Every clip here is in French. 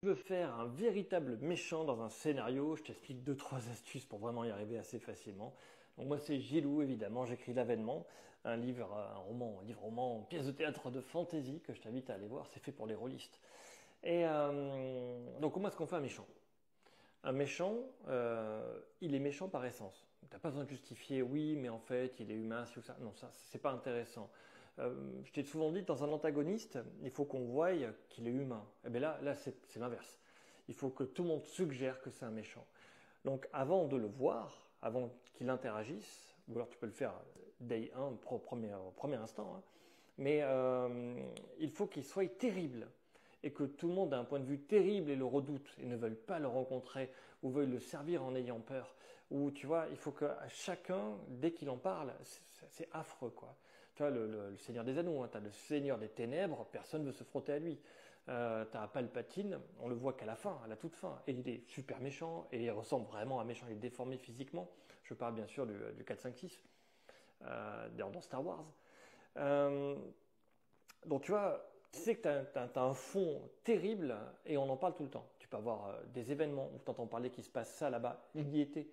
Tu veux faire un véritable méchant dans un scénario, je t'explique deux, trois astuces pour vraiment y arriver assez facilement. Donc moi c'est Gilou évidemment, j'écris L'Avènement, un livre, un livre-roman, pièce de théâtre de fantasy que je t'invite à aller voir, c'est fait pour les rôlistes. Et donc comment est-ce qu'on fait un méchant? Un méchant, il est méchant par essence. T'as pas besoin de justifier, oui, mais en fait, il est humain, si ou ça. Non, ça, c'est pas intéressant. Je t'ai souvent dit, dans un antagoniste, il faut qu'on voie qu'il est humain. Et bien là c'est l'inverse. Il faut que tout le monde suggère que c'est un méchant. Donc, avant de le voir, avant qu'il interagisse, ou alors tu peux le faire day 1, au premier instant, hein, mais il faut qu'il soit terrible et que tout le monde a un point de vue terrible et le redoute et ne veulent pas le rencontrer ou veulent le servir en ayant peur. Ou tu vois, il faut que chacun, dès qu'il en parle, c'est affreux quoi. Tu vois, le Seigneur des Anneaux, hein, tu as le Seigneur des Ténèbres, personne ne veut se frotter à lui. Tu as Palpatine, on le voit qu'à la fin, à la toute fin, et il est super méchant et il ressemble vraiment à un méchant, il est déformé physiquement. Je parle bien sûr du 4, 5, 6 dans Star Wars. Euh, donc tu vois, tu sais que tu as un fond terrible et on en parle tout le temps. Tu peux avoir des événements où tu entends parler qu'il se passe ça là-bas, il y était.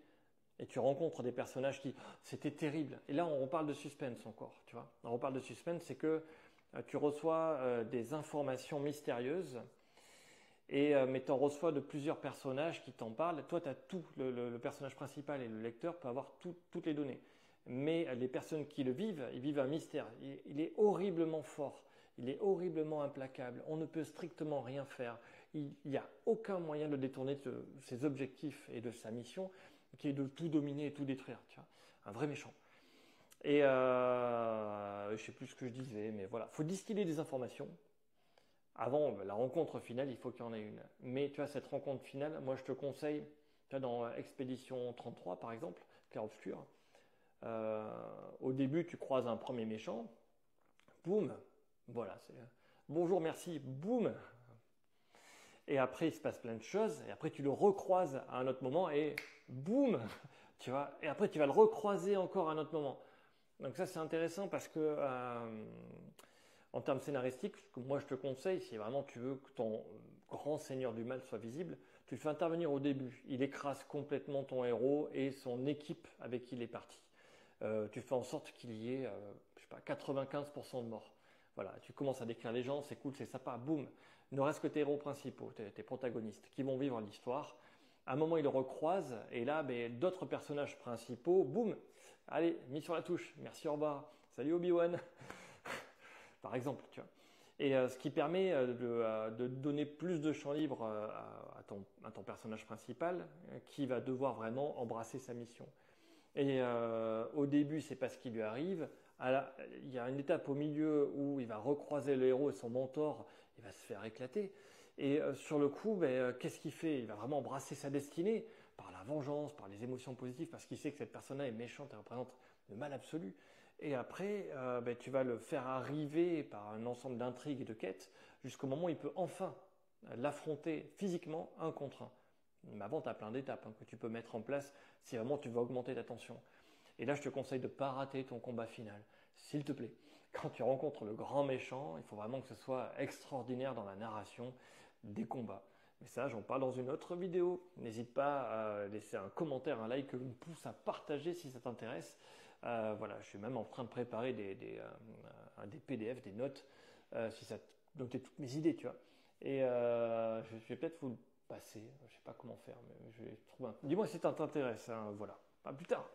Et tu rencontres des personnages qui, c'était terrible. Et là, on reparle de suspense encore, tu vois. On reparle de suspense, c'est que tu reçois des informations mystérieuses, mais tu en reçois de plusieurs personnages qui t'en parlent. Toi, tu as tout, le personnage principal et le lecteur peut avoir toutes les données. Mais les personnes qui le vivent, ils vivent un mystère. Il est horriblement fort, il est horriblement implacable. On ne peut strictement rien faire. Il n'y a aucun moyen de détourner de ses objectifs et de sa mission, qui est de tout dominer et tout détruire. Tu vois, un vrai méchant. Et je sais plus ce que je disais, mais voilà, faut distiller des informations. Avant la rencontre finale, il faut qu'il y en ait une. Mais tu vois, cette rencontre finale, moi je te conseille, tu vois, dans Expédition 33 par exemple, Clair-Obscur, au début tu croises un premier méchant, boum, voilà, c'est bonjour, merci, boum. Et après il se passe plein de choses, et après tu le recroises à un autre moment, et boum, tu vois, et après tu vas le recroiser encore à un autre moment. Donc ça c'est intéressant parce que en termes scénaristiques, ce que moi je te conseille, si vraiment tu veux que ton grand seigneur du mal soit visible, tu le fais intervenir au début. Il écrase complètement ton héros et son équipe avec qui il est parti. Tu fais en sorte qu'il y ait, je sais pas, 95% de morts. Voilà, tu commences à décrire les gens, c'est cool, c'est sympa, boum. Il ne reste que tes héros principaux, tes protagonistes, qui vont vivre l'histoire. À un moment, ils le recroisent, et là, ben, d'autres personnages principaux, boum, allez, mis sur la touche, merci, au revoir, salut Obi-Wan, par exemple, tu vois. Et ce qui permet de donner plus de champ libre à ton personnage principal, qui va devoir vraiment embrasser sa mission. Et au début, c'est pas ce qui lui arrive. Il y a une étape au milieu où il va recroiser le héros et son mentor, il va se faire éclater. Et sur le coup, ben, qu'est-ce qu'il fait? Il va vraiment embrasser sa destinée par la vengeance, par les émotions positives, parce qu'il sait que cette personne-là est méchante et représente le mal absolu. Et après, ben, tu vas le faire arriver par un ensemble d'intrigues et de quêtes jusqu'au moment où il peut enfin l'affronter physiquement un contre un. Mais avant, tu as plein d'étapes que tu peux mettre en place si vraiment tu veux augmenter ta tension. Et là, je te conseille de ne pas rater ton combat final, s'il te plaît. Quand tu rencontres le grand méchant, il faut vraiment que ce soit extraordinaire dans la narration des combats. Mais ça, j'en parle dans une autre vidéo. N'hésite pas à laisser un commentaire, un like, une pouce à partager si ça t'intéresse. Voilà, je suis même en train de préparer des PDF, des notes, si ça noter toutes mes idées, tu vois. Et je vais peut-être vous le passer. Je sais pas comment faire, mais je vais trouver un. Dis-moi si ça t'intéresse. Hein, voilà. À plus tard.